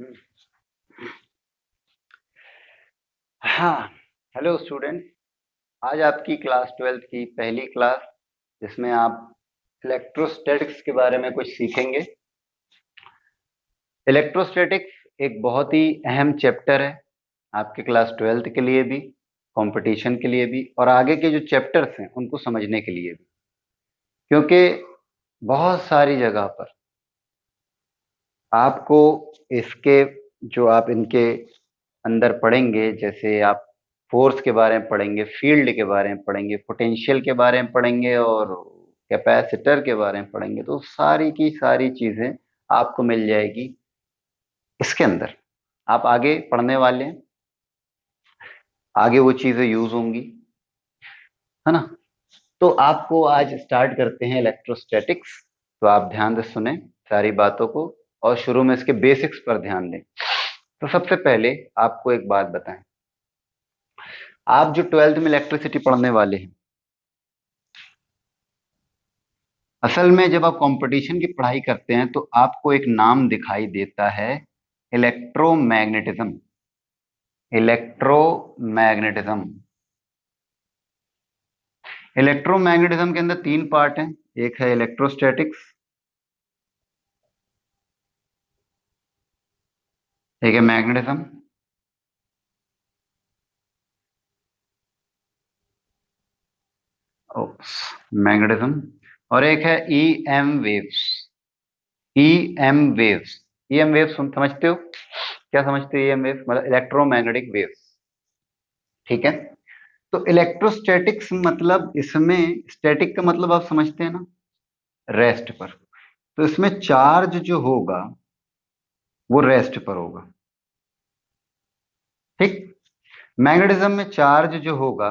हम्म। हाँ। Hello student. आज आपकी क्लास 12th की पहली क्लास, जिसमें आप इलेक्ट्रोस्टैटिक्स के बारे में कुछ सीखेंगे। इलेक्ट्रोस्टैटिक्स एक बहुत ही अहम चैप्टर है आपके क्लास 12th के लिए भी, कंपटीशन के लिए भी, और आगे के जो चैप्टर्स हैं उनको समझने के लिए भी। क्योंकि बहुत सारी जगह पर आपको इसके जो आप इनके अंदर पढ़ेंगे, जैसे आप फोर्स के बारे में पढ़ेंगे, फील्ड के बारे में पढ़ेंगे, पोटेंशियल के बारे में पढ़ेंगे और कैपेसिटर के बारे में पढ़ेंगे, तो सारी की सारी चीजें आपको मिल जाएगी इसके अंदर। आप आगे पढ़ने वाले हैं, आगे वो चीजें यूज होंगी, है ना। तो आपको आज स्टार्ट करते हैं इलेक्ट्रोस्टैटिक्स। तो आप ध्यान से सुने सारी बातों को, और शुरू में इसके बेसिक्स पर ध्यान दें। तो सबसे पहले आपको एक बात बताएं, आप जो 12th में इलेक्ट्रिसिटी पढ़ने वाले हैं, असल में जब आप कंपटीशन की पढ़ाई करते हैं तो आपको एक नाम दिखाई देता है, इलेक्ट्रोमैग्नेटिज्म। इलेक्ट्रोमैग्नेटिज्म। इलेक्ट्रोमैग्नेटिज्म के अंदर तीन पार्ट हैं। एक है इलेक्ट्रोस्टैटिक्स, एक है मैग्नेटिज्म, मैग्नेटिज्म, और एक है E M waves. E M waves. E M waves समझते हो? क्या समझते हो ई एम वेव्स? मतलब इलेक्ट्रोमैग्नेटिक वेव्स। ठीक है। तो इलेक्ट्रोस्टैटिक्स मतलब, इसमें स्टैटिक का मतलब आप समझते हैं ना, रेस्ट पर। तो इसमें चार्ज जो होगा वो रेस्ट पर होगा। ठीक। मैग्नेटिज्म में चार्ज जो होगा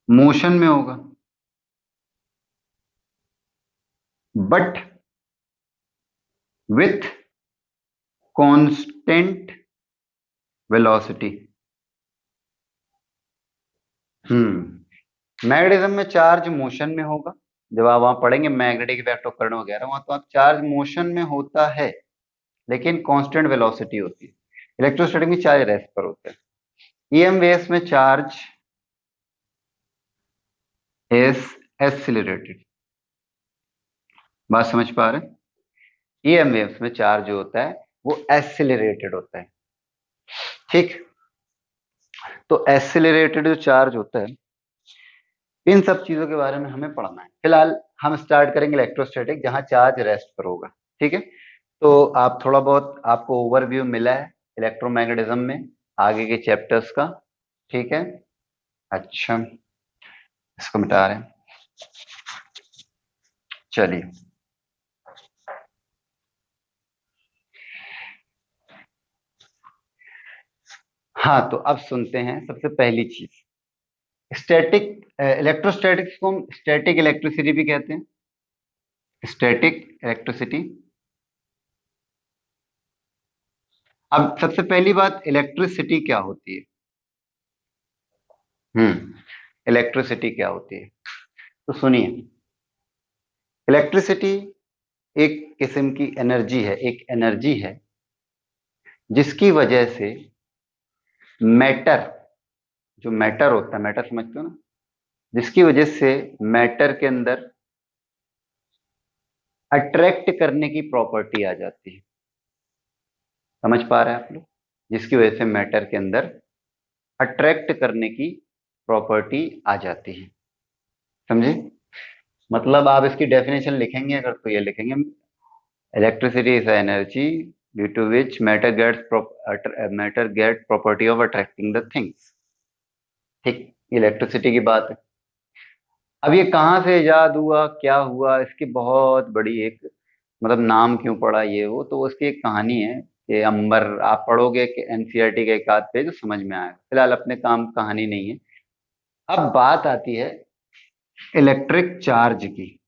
मोशन में होगा, but with constant velocity. Magnetism में चार्ज मोशन में होगा। जब आप वहां पढ़ेंगे मैग्नेटिक इफेक्ट उपकरण वगैरह, वहां तो आप चार्ज मोशन में होता है, लेकिन कांस्टेंट वेलोसिटी होती है। इलेक्ट्रोस्टैटिक में चार्ज रेस्ट पर होता है। ईएम वेव्स में चार्ज इज एक्सिलरेटेड। बात समझ पा रहे हैं? ईएम वेव्स में चार्ज जो होता है वो एक्सिलरेटेड होता है। ठीक। तो एक्सिलरेटेड जो चार्ज होता है, इन सब चीजों के बारे में हमें पढ़ना है। फिलहाल हम स्टार्ट करेंगे इलेक्ट्रोस्टैटिक, जहां चार्ज रेस्ट पर होगा। ठीक है। तो आप थोड़ा बहुत, आपको ओवरव्यू मिला है इलेक्ट्रोमैग्नेटिज्म में आगे के चैप्टर्स का। ठीक है। अच्छा, इसको मिटा रहे हैं। चलिए। हाँ, तो अब सुनते हैं सबसे पहली चीज, स्टैटिक इलेक्ट्रोस्टैटिक्स को हम स्टैटिक इलेक्ट्रिसिटी भी कहते हैं। Static electricity. अब सबसे पहली बात, इलेक्ट्रिसिटी क्या होती है? इलेक्ट्रिसिटी क्या होती है? तो सुनिए, इलेक्ट्रिसिटी एक किस्म की एनर्जी है, एक एनर्जी है जिसकी वजह से मैटर, जो मैटर होता है, मैटर समझते हो ना, जिसकी वजह से मैटर के अंदर अट्रैक्ट करने की प्रॉपर्टी आ जाती है। समझ पा रहे हैं आप लोग? जिसकी वजह से मैटर के अंदर अट्रैक्ट करने की प्रॉपर्टी आ जाती है। समझे? मतलब आप इसकी डेफिनेशन लिखेंगे अगर, तो ये लिखेंगे, electricity is energy due to which matter get property of attracting the things. ठीक। इलेक्ट्रिसिटी की बात है। अब ये कहाँ से इजाद हुआ, क्या हुआ, इसकी बहुत बड़ी एक, मतलब नाम क्यों पड़ा ये वो, तो उसकी एक कहानी है कि अंबर, आप पढ़ोगे कि एनसीईआरटी का एक आध पेज तो समझ में आएगा। फिलहाल अपने काम कहानी नहीं है। अब बात आती है इलेक्ट्रिक चार्ज की।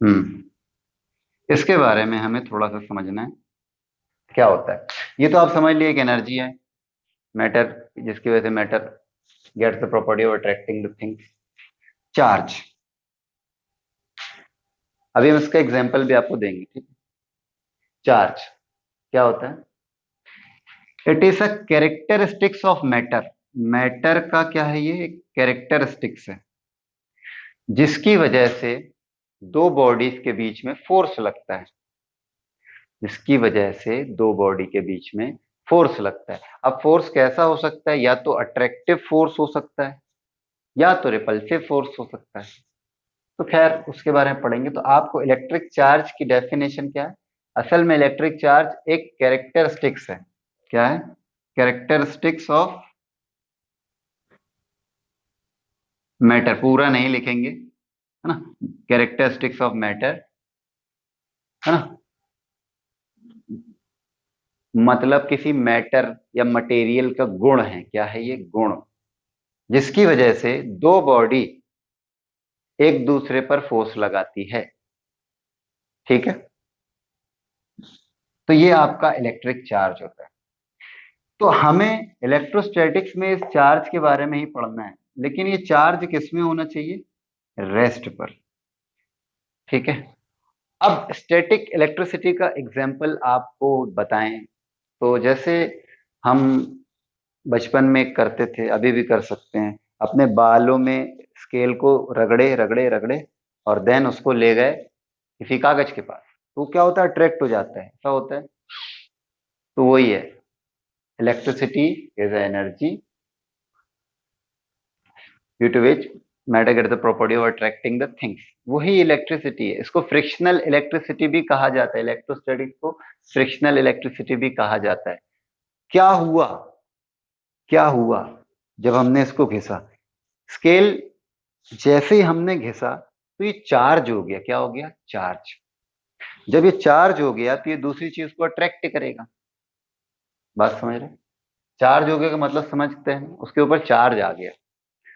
हम्म इसके बारे में हमें थोड़ा सा समझना है, क्या होता है। ये तो आप समझ लिए एक एनर्जी है, मैटर, जिसकी वजह से matter gets the property of attracting the things. Charge, अभी हम इसका एग्जांपल भी आपको देंगे। ठीक है। चार्ज क्या होता है? It is a characteristics of matter. Matter का क्या है? ये कैरेक्टरिस्टिक्स है जिसकी वजह से दो बॉडीज के बीच में फोर्स लगता है। जिसकी वजह से दो बॉडी के बीच में फोर्स लगता है। अब फोर्स कैसा हो सकता है? या तो अट्रैक्टिव फोर्स हो सकता है या तो रिपल्सिव फोर्स हो सकता है। तो खैर उसके बारे में पढ़ेंगे। तो आपको इलेक्ट्रिक चार्ज की डेफिनेशन क्या है? असल में इलेक्ट्रिक चार्ज एक कैरेक्टरिस्टिक्स है। क्या है? Characteristics of matter. पूरा नहीं लिखेंगे, है ना। कैरेक्टरिस्टिक्स ऑफ मैटर, है ना। मतलब किसी मैटर या मटेरियल का गुण है। क्या है ये? गुण, जिसकी वजह से दो बॉडी एक दूसरे पर फोर्स लगाती है। ठीक है। तो ये आपका इलेक्ट्रिक चार्ज होता है। तो हमें इलेक्ट्रोस्टैटिक्स में इस चार्ज के बारे में ही पढ़ना है, लेकिन ये चार्ज किस में होना चाहिए? रेस्ट पर। ठीक है। अब स्टैटिक इलेक्ट्रिसिटी का एग्जाम्पल आपको बताएं तो जैसे हम बचपन में करते थे, अभी भी कर सकते हैं। अपने बालों में स्केल को रगड़े रगड़े रगड़े और देन उसको ले गए किसी कागज के पास, तो क्या होता है? अट्रैक्ट हो जाता है। ऐसा होता है। तो वही है, electricity is energy due to which matter get the property of attracting the things. वही इलेक्ट्रिसिटी है। इसको फ्रिक्शनल इलेक्ट्रिसिटी भी कहा जाता है। इलेक्ट्रोस्टैटिक्स को फ्रिक्शनल इलेक्ट्रिसिटी भी कहा जाता है। क्या हुआ? क्या हुआ जब हमने इसको घिसा? स्केल जैसे ही हमने घिसा तो ये चार्ज हो गया। क्या हो गया? चार्ज। जब ये चार्ज हो गया तो ये दूसरी चीज को अट्रैक्ट करेगा। बात समझ रहे हैं? चार्ज हो गया का मतलब समझते हैं, उसके ऊपर चार्ज आ गया।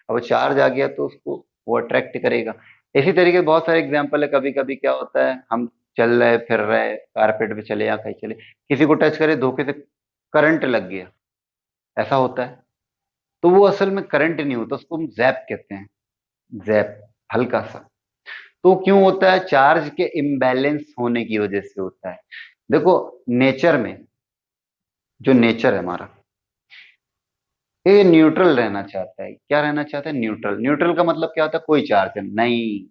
अब वो चार्ज आ गया तो उसको वो अट्रैक्ट करेगा। इसी तरीके से बहुत सारे एग्जाम्पल है। कभी कभी क्या होता है, हम चल रहे फिर रहे, कारपेट पे चले या कहीं चले, किसी को टच करे, धोखे से करंट लग गया। ऐसा होता है। तो वो असल में करंट नहीं होता, उसको हम जैप कहते हैं। जैप, हल्का सा। तो क्यों होता है? चार्ज के इम्बैलेंस होने की वजह से होता है। देखो, नेचर में जो नेचर है हमारा, ये न्यूट्रल रहना चाहता है। क्या रहना चाहता है? न्यूट्रल। न्यूट्रल का मतलब क्या होता है? कोई चार्ज नहीं।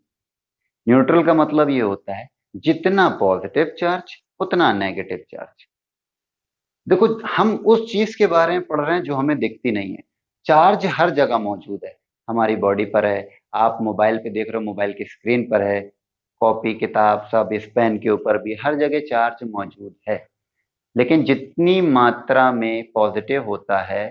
न्यूट्रल का मतलब ये होता है जितना पॉजिटिव चार्ज उतना नेगेटिव चार्ज। देखो, हम उस चीज के बारे में पढ़ रहे हैं जो हमें दिखती नहीं है। चार्ज हर जगह मौजूद है। हमारी बॉडी पर है, आप मोबाइल पे देख रहे हो, मोबाइल की स्क्रीन पर है, कॉपी किताब सब, इस पेन के ऊपर भी, हर जगह चार्ज मौजूद है। लेकिन जितनी मात्रा में पॉजिटिव होता है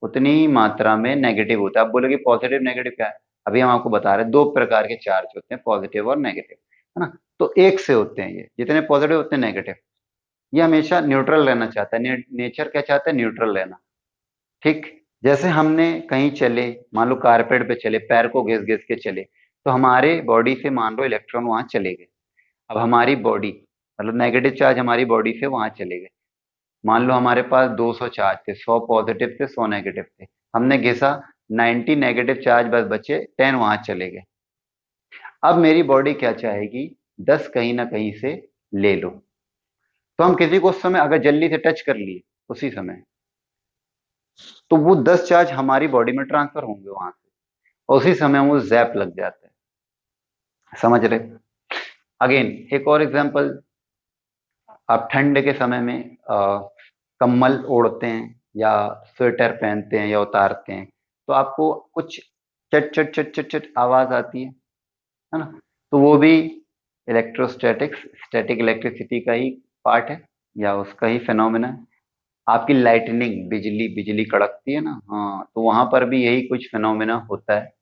उतनी ही मात्रा में नेगेटिव होता है। आप बोलोगे पॉजिटिव नेगेटिव क्या है? अभी हम आपको बता रहे हैं, दो प्रकार के चार्ज होते हैं, पॉजिटिव और नेगेटिव, है ना। तो एक से होते हैं ये, जितने पॉजिटिव उतने नेगेटिव। ये हमेशा न्यूट्रल रहना चाहता है। नेचर क्या चाहता है? न्यूट्रल रहना। ठीक। जैसे हमने कहीं चले, मान लो कारपेट पे चले, पैर को घिस घिस के चले, तो हमारे बॉडी से मान लो इलेक्ट्रॉन वहां चले गए। अब हमारी बॉडी, मतलब नेगेटिव चार्ज हमारी बॉडी से वहां चले गए। मान लो हमारे पास 200 चार्ज थे, 100 पॉजिटिव थे, 100 नेगेटिव थे। हमने घिसा, 90 नेगेटिव चार्ज बस बचे, 10 वहां चले गए। अब मेरी बॉडी क्या चाहेगी? 10 कहीं ना कहीं से ले लो। तो हम किसी को उस समय अगर जल्दी से टच कर लिए उसी समय, तो वो 10 चार्ज हमारी बॉडी में ट्रांसफर होंगे वहां से, और उसी समय वो जैप लग जाता है। समझ रहे? अगेन एक और एग्जांपल। आप ठंड के समय में कम्बल ओढ़ते हैं या स्वेटर पहनते हैं या उतारते हैं, तो आपको कुछ चट चट चट चट चट आवाज आती है ना। तो वो भी इलेक्ट्रोस्टैटिक्स, स्टैटिक इलेक्ट्रिसिटी का ही पार्ट है या उसका ही फिनोमेना है। आपकी लाइटनिंग, बिजली बिजली कड़कती है ना, हाँ, तो वहां पर भी यही कुछ फिनोमेना होता है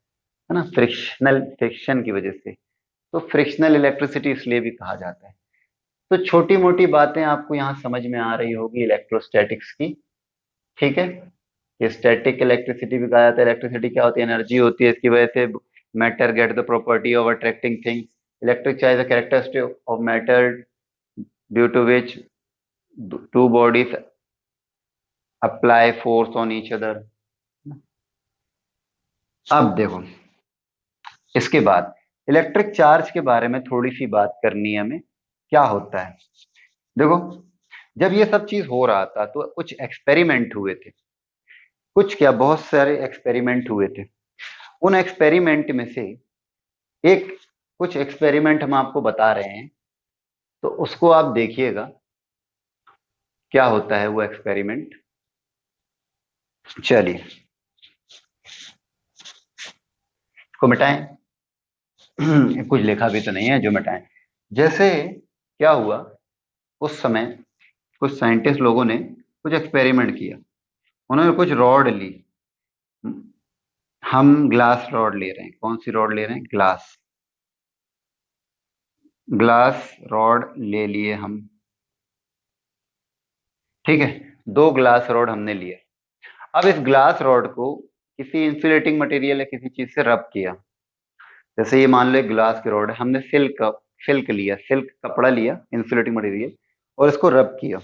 ना, फ्रिक्शनल, फ्रिक्शन की वजह से। तो फ्रिक्शनल इलेक्ट्रिसिटी इसलिए भी कहा जाता है। तो छोटी मोटी बातें आपको यहाँ समझ में आ रही होगी इलेक्ट्रोस्टैटिक्स की। ठीक है। ये स्टैटिक इलेक्ट्रिसिटी भी कहा जाता है। इलेक्ट्रिसिटी क्या होती है? एनर्जी होती है। इसकी वजह से matter get the property of attracting things. Electric charge the characteristic of matter due to which two bodies apply force on each other. अब देखो, इसके बाद इलेक्ट्रिक चार्ज के बारे में थोड़ी सी बात करनी है हमें। क्या होता है? देखो, जब ये सब चीज हो रहा था तो कुछ एक्सपेरिमेंट हुए थे, कुछ क्या, बहुत सारे एक्सपेरिमेंट हुए थे। उन एक्सपेरिमेंट में से एक, कुछ एक्सपेरिमेंट हम आपको बता रहे हैं, तो उसको आप देखिएगा क्या होता है वो एक्सपेरिमेंट। चलिए, इसको मिटाएं। कुछ लिखा भी तो नहीं है जो मिटाएं। जैसे क्या हुआ, उस समय कुछ साइंटिस्ट लोगों ने कुछ एक्सपेरिमेंट किया। उन्होंने कुछ रॉड ली। हम ग्लास रॉड ले रहे हैं। कौन सी रॉड ले रहे हैं? ग्लास। ग्लास रॉड ले लिए हम। ठीक है, दो ग्लास रॉड हमने लिए। अब इस ग्लास रॉड को किसी इंसुलेटिंग मटेरियल या किसी चीज से रब किया। जैसे ये मान लो एक ग्लास की रॉड है, हमने सिल्क लिया, सिल्क कपड़ा लिया, इंसुलेटिंग मटेरियल, और इसको रब किया।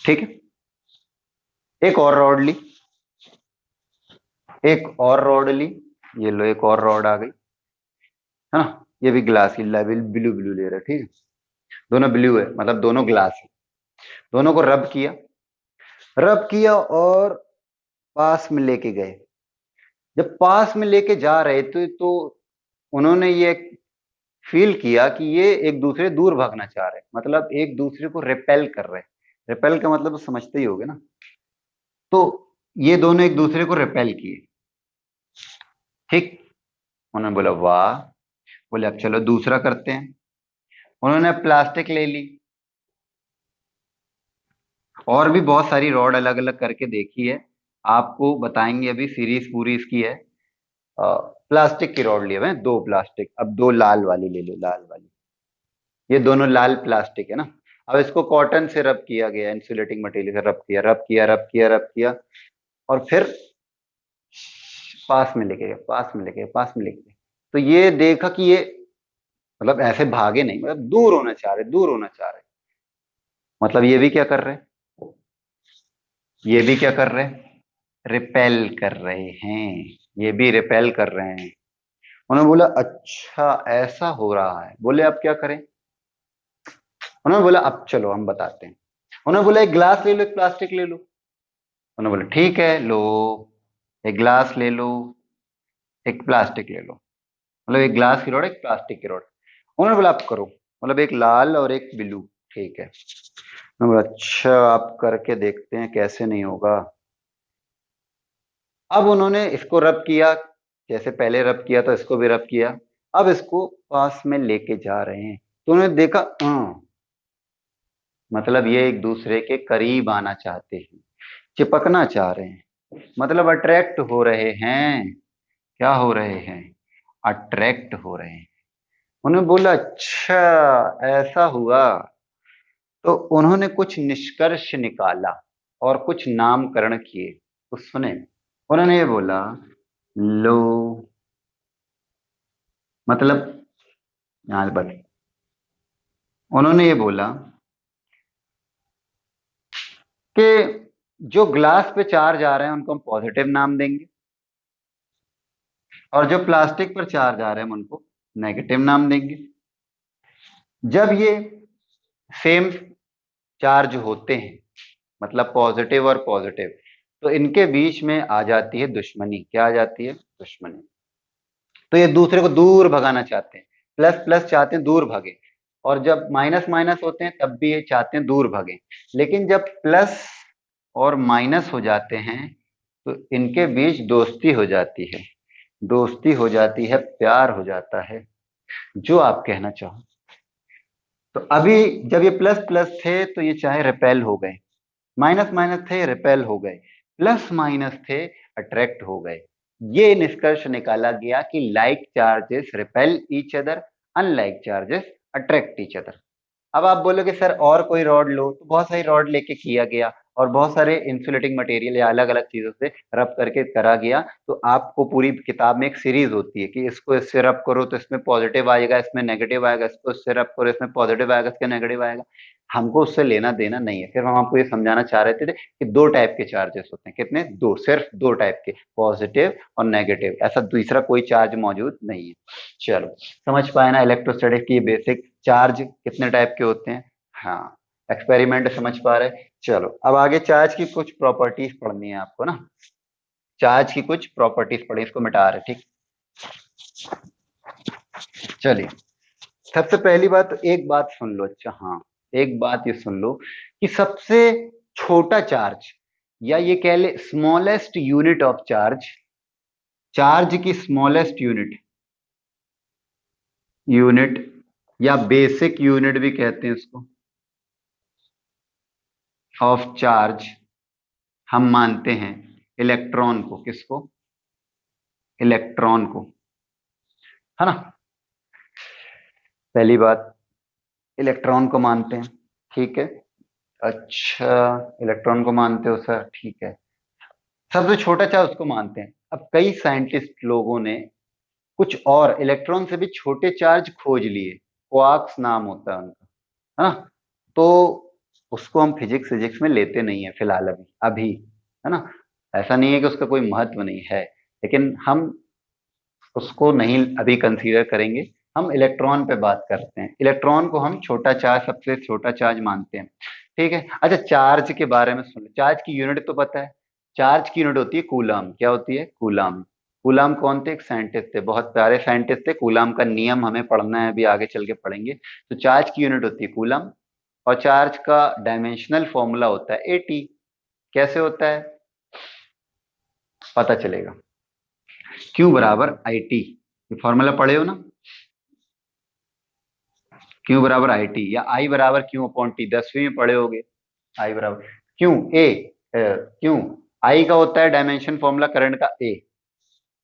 ठीक है, एक और रॉड ली, एक और रॉड ली। ये लो, एक और रॉड आ गई, है ना। ये भी ग्लास की, लेवल ब्लू ब्लू ले रहा है। ठीक है, दोनों ब्लू है, मतलब दोनों ग्लास है। दोनों को रब किया, रब किया और पास में लेके गए। जब पास में लेके जा रहे थे तो उन्होंने ये फील किया कि ये एक दूसरे दूर भागना चाह रहे हैं, मतलब एक दूसरे को रिपेल कर रहे हैं। रिपेल का मतलब तो समझते ही होगे ना। तो ये दोनों एक दूसरे को रिपेल किए। ठीक, उन्होंने बोला वाह। बोले अब चलो दूसरा करते हैं। उन्होंने प्लास्टिक ले ली, और भी बहुत सारी रॉड अलग अलग करके देखी है। आपको बताएंगे, अभी सीरीज पूरी इसकी है। प्लास्टिक की रॉड लिए हुए हैं, दो प्लास्टिक। अब दो लाल वाली ले लो, लाल वाली। ये दोनों लाल प्लास्टिक है ना। अब इसको कॉटन से रब किया गया, इंसुलेटिंग मटेरियल से रब किया, रब किया, रब किया, रब किया, और फिर पास में लेके गए, पास में लेके गए, पास में लेके गए। तो ये देखा कि ये, मतलब ऐसे भागे नहीं, मतलब दूर होना चाह रहे, दूर होना चाह रहे। मतलब ये भी क्या कर रहे हैं, ये भी क्या कर रहे हैं, रिपेल कर रहे हैं। ये भी रिपेल कर रहे हैं। उन्होंने बोला अच्छा ऐसा हो रहा है। बोले अब क्या करें? उन्होंने बोला अब चलो हम बताते हैं। उन्होंने बोला एक ग्लास ले लो, एक प्लास्टिक ले लो। उन्होंने बोला ठीक है लो, एक ग्लास ले लो, एक प्लास्टिक ले लो। मतलब एक ग्लास की रोड, एक प्लास्टिक की रोड। उन्होंने बोला आप करो, मतलब एक लाल और एक ब्लू। ठीक है, उन्होंने बोला अच्छा आप करके देखते हैं कैसे नहीं होगा। अब उन्होंने इसको रब किया, जैसे पहले रब किया था इसको भी रब किया। अब इसको पास में लेके जा रहे हैं, तो उन्होंने देखा मतलब ये एक दूसरे के करीब आना चाहते हैं, चिपकना चाह रहे हैं, मतलब अट्रैक्ट हो रहे हैं। क्या हो रहे हैं? अट्रैक्ट हो रहे हैं। उन्होंने बोला अच्छा ऐसा हुआ। तो उन्होंने कुछ निष्कर्ष निकाला और कुछ नामकरण किए। तो सुने, उन्होंने ये बोला लो, मतलब यहाँ बत उन्होंने ये बोला कि जो ग्लास पे चार्ज आ रहे हैं उनको हम पॉजिटिव नाम देंगे, और जो प्लास्टिक पर चार्ज आ रहे हैं हम उनको नेगेटिव नाम देंगे। जब ये सेम चार्ज होते हैं, मतलब पॉजिटिव और पॉजिटिव, तो इनके बीच में आ जाती है दुश्मनी। क्या आ जाती है? दुश्मनी। तो ये दूसरे को दूर भगाना चाहते हैं। प्लस प्लस चाहते हैं दूर भागे, और जब माइनस माइनस होते हैं तब भी ये चाहते हैं दूर भागे। लेकिन जब प्लस और माइनस हो जाते हैं तो इनके बीच दोस्ती हो जाती है। दोस्ती हो जाती है, प्यार हो जाता है, जो आप कहना चाहो। तो अभी जब ये प्लस प्लस थे तो ये चाहे रिपेल हो गए, माइनस माइनस थे रिपेल हो गए, प्लस माइनस थे अट्रैक्ट हो गए। ये निष्कर्ष निकाला गया कि like charges repel each other, unlike charges attract each other. अब आप बोलोगे सर और कोई रॉड लो, तो बहुत सारी रॉड लेके किया गया, और बहुत सारे इंसुलेटिंग मटेरियल या अलग अलग चीजों से रब करके करा गया। तो आपको पूरी किताब में एक सीरीज होती है कि इसको इससे रब करो तो इसमें पॉजिटिव आएगा, इसमें नेगेटिव आएगा, इसको इससे रब करो इसमें पॉजिटिव आएगा, इसके नेगेटिव आएगा। हमको उससे लेना देना नहीं है। फिर हम आपको ये समझाना चाह रहे थे कि दो टाइप के चार्जेस होते हैं। कितने? दो, सिर्फ दो टाइप के, पॉजिटिव और नेगेटिव। ऐसा दूसरा कोई चार्ज मौजूद नहीं है। चलो, समझ पाए ना इलेक्ट्रोस्टैटिक की बेसिक चार्ज कितने टाइप के होते हैं? हाँ, एक्सपेरिमेंट समझ पा रहे। चलो अब आगे चार्ज की कुछ प्रॉपर्टीज पढ़नी है आपको ना। चार्ज की कुछ प्रॉपर्टीज पढ़ी, इसको मिटा रहे, ठीक। चलिए, सबसे पहली बात तो एक बात सुन लो। अच्छा हाँ, एक बात ये सुन लो कि सबसे छोटा चार्ज, या ये कह ले smallest unit of charge, charge की स्मॉलेस्ट यूनिट, यूनिट या बेसिक यूनिट भी कहते हैं इसको, ऑफ चार्ज, हम मानते हैं इलेक्ट्रॉन को। किसको? इलेक्ट्रॉन को, है ना। पहली बात, इलेक्ट्रॉन को मानते हैं, ठीक है। अच्छा, इलेक्ट्रॉन को मानते हो सर, ठीक है। सबसे छोटा चार्ज उसको मानते हैं। अब कई साइंटिस्ट लोगों ने कुछ और इलेक्ट्रॉन से भी छोटे चार्ज खोज लिए, क्वार्क्स नाम होता है उनका, है ना। तो उसको हम फिजिक्स फिजिक्स में लेते नहीं है फिलहाल, अभी अभी, है ना। ऐसा नहीं है कि उसका कोई महत्व नहीं है, लेकिन हम उसको नहीं अभी कंसीडर करेंगे। हम इलेक्ट्रॉन पे बात करते हैं। इलेक्ट्रॉन को हम छोटा चार्ज, सबसे छोटा चार्ज मानते हैं, ठीक है। अच्छा, चार्ज के बारे में सुन लो। चार्ज की यूनिट तो पता है, चार्ज की यूनिट होती है कूलाम। क्या होती है? कूलाम। कूलाम कौन थे? एक साइंटिस्ट थे, बहुत प्यारे साइंटिस्ट थे। कूलाम का नियम हमें पढ़ना है, अभी आगे चल के पढ़ेंगे। तो चार्ज की यूनिट होती है कूलाम, और चार्ज का डायमेंशनल फॉर्मूला होता है एटी। कैसे होता है? पता चलेगा। क्यू बराबर आई टी, ये फॉर्मूला पढ़े हो ना। क्यू बराबर आई टी, या आई बराबर क्यू अपॉन टी, 10वीं में पढ़े होगे। आई बराबर क्यू ए, क्यू, आई का होता है डायमेंशन फॉर्मूला करंट का ए,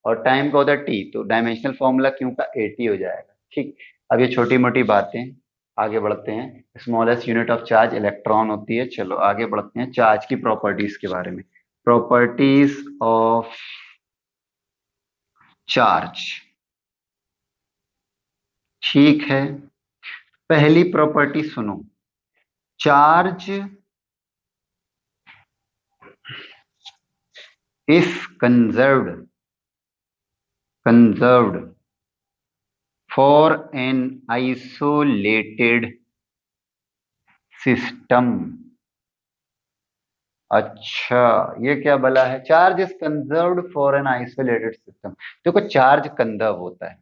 और टाइम का होता है टी, तो डायमेंशनल फॉर्मूला क्यू का ए टी हो जाएगा, ठीक। अब ये छोटी मोटी बातें, आगे बढ़ते हैं। Smallest unit of charge electron होती है। चलो आगे बढ़ते हैं चार्ज की प्रॉपर्टीज के बारे में। प्रॉपर्टीज ऑफ चार्ज, ठीक है। पहली प्रॉपर्टी सुनो, charge is conserved, conserved for an isolated system. अच्छा, ये क्या भला है? Charge is conserved for an isolated system. देखो, चार्ज कंजर्व होता है।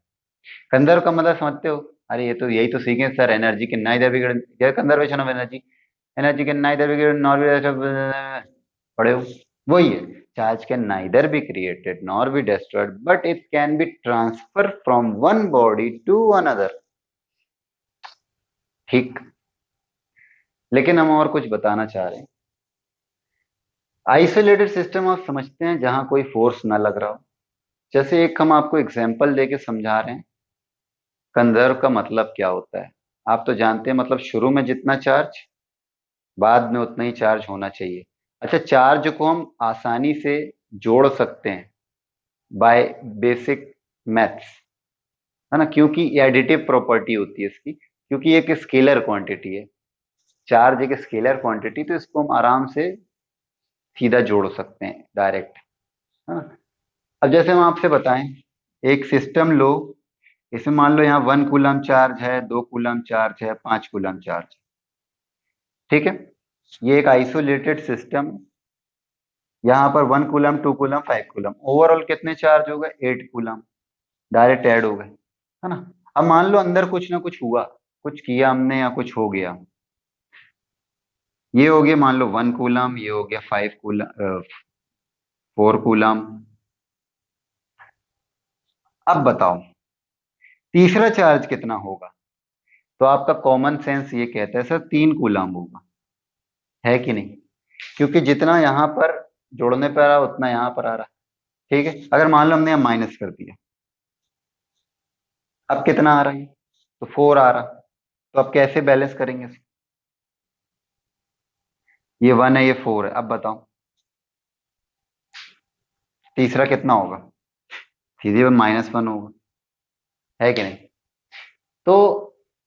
कंजर्व का मतलब समझते हो? अरे ये तो यही तो सीखे सर, एनर्जी के नाइदर बिगड़, conservation of energy, energy can neither be created nor be, पढ़े हो? वही है। Charge can neither be created nor be destroyed, but it can be transfer from one body to another, ठीक। लेकिन हम और कुछ बताना चाह रहे हैं। आइसोलेटेड सिस्टम आप समझते हैं जहां कोई फोर्स ना लग रहा हो। जैसे एक हम आपको एग्जांपल देके समझा रहे हैं, कंजर्व का मतलब क्या होता है। आप तो जानते हैं, मतलब शुरू में जितना चार्ज, बाद में उतना ही चार्ज होना चाहिए। अच्छा, चार्ज को हम आसानी से जोड़ सकते हैं बाय बेसिक मैथ्स, है ना, क्योंकि ये एडिटिव प्रॉपर्टी होती है इसकी, क्योंकि ये एक स्केलर क्वांटिटी है। चार्ज एक स्केलर क्वांटिटी, तो इसको हम आराम से सीधा जोड़ सकते हैं डायरेक्ट, है ना। अब जैसे हम आपसे बताएं, एक सिस्टम लो, इसमें मान लो यहाँ 1 कूलम चार्ज है, 2 कूलम चार्ज है, 5 कूलम चार्ज, ठीक है। ये एक आइसोलेटेड सिस्टम, यहाँ पर 1 कूलम, 2 कूलम, 5 कूलम, ओवरऑल कितने चार्ज हो गए? 8 कूलम, डायरेक्ट ऐड हो गए, है ना। अब मान लो अंदर कुछ ना कुछ हुआ, कुछ किया हमने या कुछ हो गया, ये हो गया मान लो 1 कूलम, ये हो गया 5 कूलम, 4 कूलम। अब बताओ तीसरा चार्ज कितना होगा? तो आपका कॉमन सेंस ये कहता है सर 3 कूलम होगा, है कि नहीं? क्योंकि जितना यहाँ पर जोड़ने पर आ रहा उतना यहाँ पर आ रहा, ठीक है। अगर मान लो हमने यहाँ माइनस कर दिया, अब कितना आ रहा है? तो 4 आ रहा। तो अब कैसे बैलेंस करेंगे इसको? ये 1 है, ये 4 है, अब बताओ तीसरा कितना होगा? सीधे -1 होगा, है कि नहीं? तो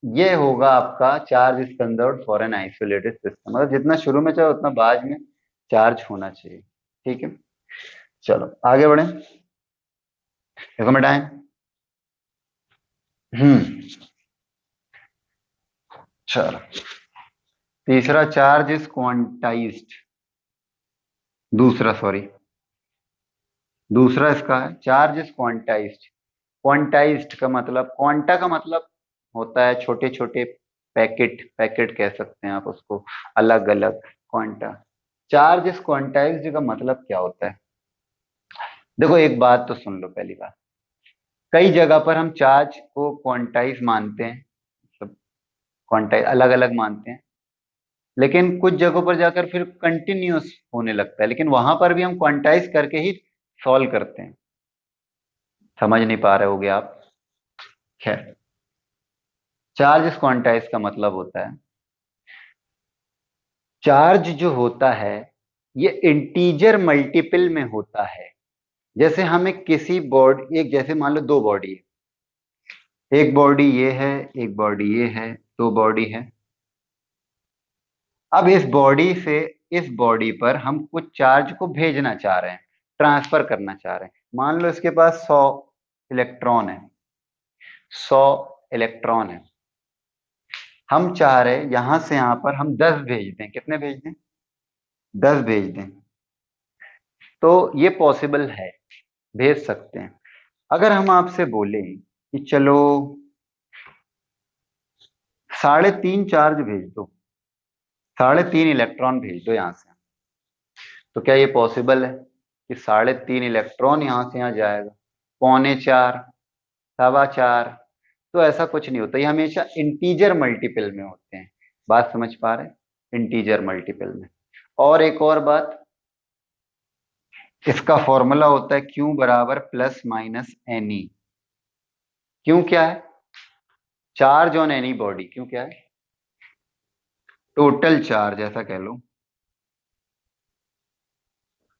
ये होगा आपका charge is conserved for an isolated system, मतलब जितना शुरू में चाहे उतना बाद में चार्ज होना चाहिए, ठीक है। चलो आगे बढ़े, देखो मिटाएं। हम्म, चलो तीसरा, चार्ज इज क्वांटाइज्ड। दूसरा, सॉरी, दूसरा इसका है चार्ज इज क्वांटाइज्ड। क्वांटाइज्ड का मतलब, क्वांटा का मतलब होता है छोटे छोटे पैकेट, पैकेट कह सकते हैं आप उसको, अलग अलग क्वांटा। चार्ज इज क्वांटाइज्ड का मतलब क्या होता है? देखो एक बात तो सुन लो, पहली बात, कई जगह पर हम चार्ज को क्वांटाइज मानते हैं, मतलब क्वांटाइज अलग अलग मानते हैं, लेकिन कुछ जगहों पर जाकर फिर कंटिन्यूअस होने लगता है, लेकिन वहां पर भी हम क्वांटाइज करके ही सॉल्व करते हैं। समझ नहीं पा रहे होगे आप। खैर, चार्ज क्वांटाइज का मतलब होता है, चार्ज जो होता है ये इंटीजर मल्टीपल में होता है। जैसे हमें किसी बॉडी, एक जैसे मान लो दो बॉडी है, एक बॉडी ये है, एक बॉडी ये है, दो बॉडी है। अब इस बॉडी से इस बॉडी पर हम कुछ चार्ज को भेजना चाह रहे हैं, ट्रांसफर करना चाह रहे हैं। मान लो इसके पास 100 इलेक्ट्रॉन है, 100 इलेक्ट्रॉन है। हम चाह रहे हैं यहां से यहां पर हम 10 भेज दें। कितने भेज दें? 10 भेज दें। तो ये पॉसिबल है, भेज सकते हैं। अगर हम आपसे बोले कि चलो 3.5 चार्ज भेज दो, 3.5 इलेक्ट्रॉन भेज दो यहां से, तो क्या ये पॉसिबल है कि 3.5 इलेक्ट्रॉन यहां से यहां जाएगा? 3.25, 4.25, तो ऐसा कुछ नहीं होता। ये हमेशा इंटीजर मल्टीपल में होते हैं। बात समझ पा रहे हैं? इंटीजर मल्टीपल में। और एक और बात, इसका फॉर्मूला होता है Q बराबर प्लस माइनस एन ई। क्यों क्या है? Charge on any body. क्यों क्या है? टोटल चार्ज ऐसा कह लो,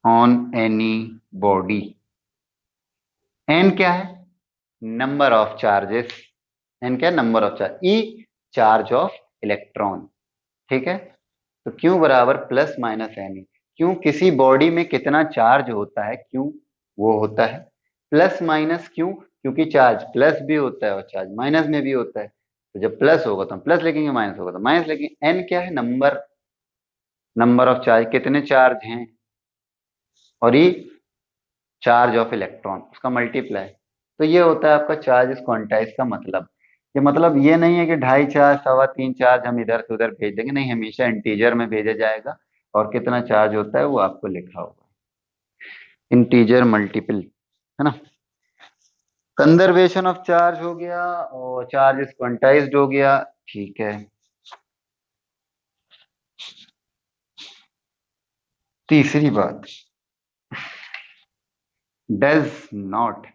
ऑन एनी बॉडी। एन क्या है? Number of charges. एन क्या है? Number of charge. E, charge of electron. ठीक है? तो क्यू बराबर प्लस माइनस एन ई। क्यों? किसी बॉडी में कितना चार्ज होता है, क्यों वो होता है प्लस माइनस। क्यों? क्योंकि चार्ज प्लस भी होता है और चार्ज माइनस में भी होता है। तो जब प्लस होगा तो हम प्लस लिखेंगे, माइनस होगा तो माइनस लिखेंगे। एन क्या है? नंबर, नंबर ऑफ चार्ज, कितने चार्ज हैं। और ई, चार्ज ऑफ इलेक्ट्रॉन, उसका मल्टीप्लाई। तो ये होता है आपका चार्ज इज क्वांटाइज का मतलब। ये मतलब ये नहीं है कि 2.5 चार्ज, 3.25 चार्ज हम इधर से उधर भेज देंगे, नहीं, हमेशा इंटीजर में भेजा जाएगा। और कितना चार्ज होता है वो आपको लिखा होगा, इंटीजर मल्टीपल, है ना। कंजर्वेशन ऑफ चार्ज हो गया और चार्ज इज क्वांटाइज्ड हो गया। ठीक है, तीसरी बात, does not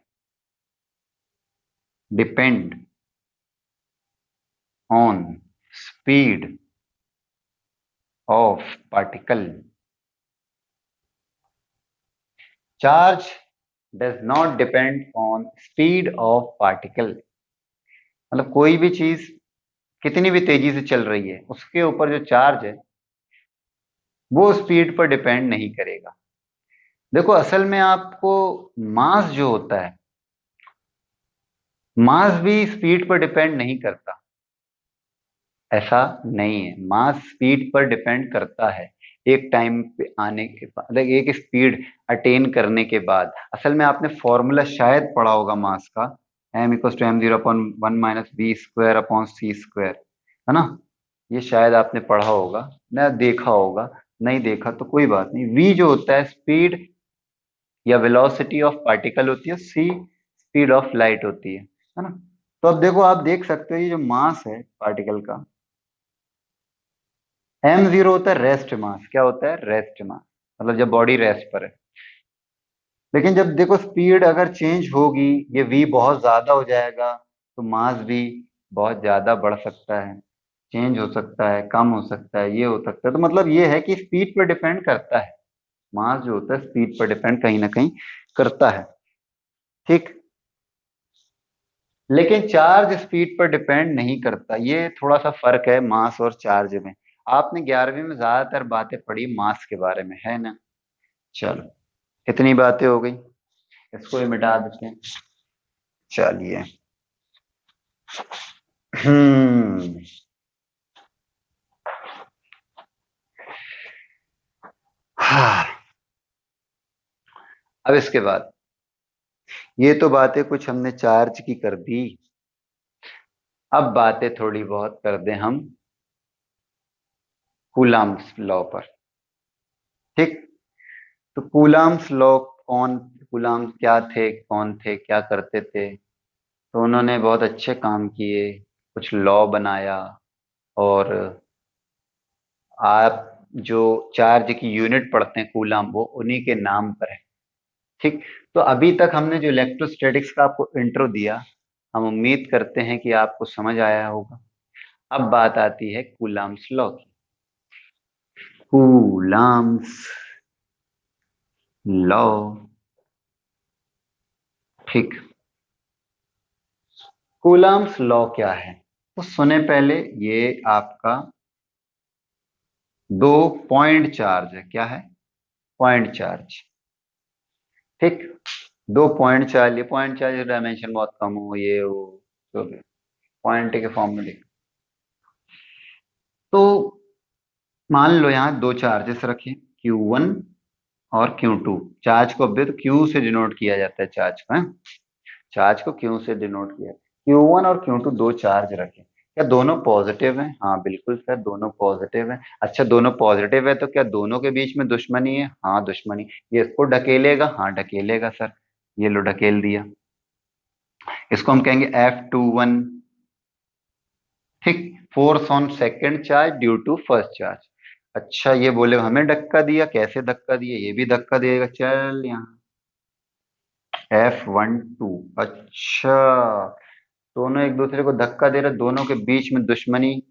depend on speed of particle. Charge does not depend on speed of particle. मतलब कोई भी चीज कितनी भी तेजी से चल रही है, उसके ऊपर जो चार्ज है वो स्पीड पर डिपेंड नहीं करेगा। देखो असल में आपको मास जो होता है, मास भी स्पीड पर डिपेंड नहीं करता। ऐसा नहीं है, मास स्पीड पर डिपेंड करता है। एक टाइम पे आने के बाद, एक स्पीड अटेन करने के बाद। असल में आपने फॉर्मूला शायद पढ़ा होगा मास का, m = mc²/v² है ना। ये शायद आपने पढ़ा होगा ना, देखा होगा। नहीं देखा तो कोई बात नहीं। v जो होता है स्पीड या वेलोसिटी ऑफ पार्टिकल होती है, c स्पीड ऑफ लाइट होती है ना। तो अब देखो, आप देख सकते हो ये जो मास है पार्टिकल का, m0 होता है रेस्ट मास। क्या होता है? रेस्ट मास, मतलब जब बॉडी रेस्ट पर है। लेकिन जब देखो स्पीड अगर चेंज होगी, ये v बहुत ज्यादा हो जाएगा, तो मास भी बहुत ज्यादा बढ़ सकता है, चेंज हो सकता है, कम हो सकता है, ये हो सकता है। तो मतलब ये है कि स्पीड पर डिपेंड करता है। मास जो होता है स्पीड पर डिपेंड कहीं ना कहीं करता है। ठीक। लेकिन चार्ज स्पीड पर डिपेंड नहीं करता। ये थोड़ा सा फर्क है मास और चार्ज में। आपने 11वीं में ज्यादातर बातें पढ़ी मास के बारे में, है ना। चलो, इतनी बातें हो गई, इसको ही मिटा देते हैं। चलिए। हम्म हाँ। अब इसके बाद ये तो बातें कुछ हमने चार्ज की कर दी, अब बातें थोड़ी बहुत कर दें हम कूलाम्स लॉ पर। ठीक। तो कूलाम्स लॉ कौन, कूलाम्स क्या थे, कौन थे, क्या करते थे? तो उन्होंने बहुत अच्छे काम किए, कुछ लॉ बनाया, और आप जो चार्ज की यूनिट पढ़ते हैं कूलाम, वो उन्हीं के नाम पर है। ठीक। तो अभी तक हमने जो इलेक्ट्रोस्टैटिक्स का आपको इंट्रो दिया, हम उम्मीद करते हैं कि आपको समझ आया होगा। अब बात आती है कूलाम्स लॉ की। Coulombs law. ठीक। कूलाम्स लॉ क्या है? तो सुने पहले, ये आपका दो पॉइंट चार्ज है। क्या है? Point charge. ठीक। दो पॉइंट चार्ज, ये पॉइंट चार्ज डायमेंशन बहुत कम हो, ये वो, जो भी पॉइंट के फॉर्म में लिख। तो मान लो यहाँ दो चार्जेस रखे, Q1 और Q2। चार्ज को अब तो Q से डिनोट किया जाता है, चार्ज को है, चार्ज को Q से डिनोट किया। Q1 और Q2 दो चार्ज रखे, क्या दोनों पॉजिटिव हैं? हाँ बिल्कुल सर, दोनों पॉजिटिव हैं। अच्छा, दोनों पॉजिटिव है तो क्या दोनों के बीच में दुश्मनी है? हाँ दुश्मनी। ये इसको ढकेलेगा? हाँ ढकेलेगा सर। ये लो ढकेल दिया। इसको हम कहेंगे F21। ठीक। Force on second charge due to first charge. अच्छा, ये बोले हमें धक्का दिया, कैसे धक्का दिया? ये भी धक्का देगा, चल यहाँ F12। अच्छा, दोनों एक दूसरे को धक्का दे रहे, दोनों के बीच में दुश्मनी,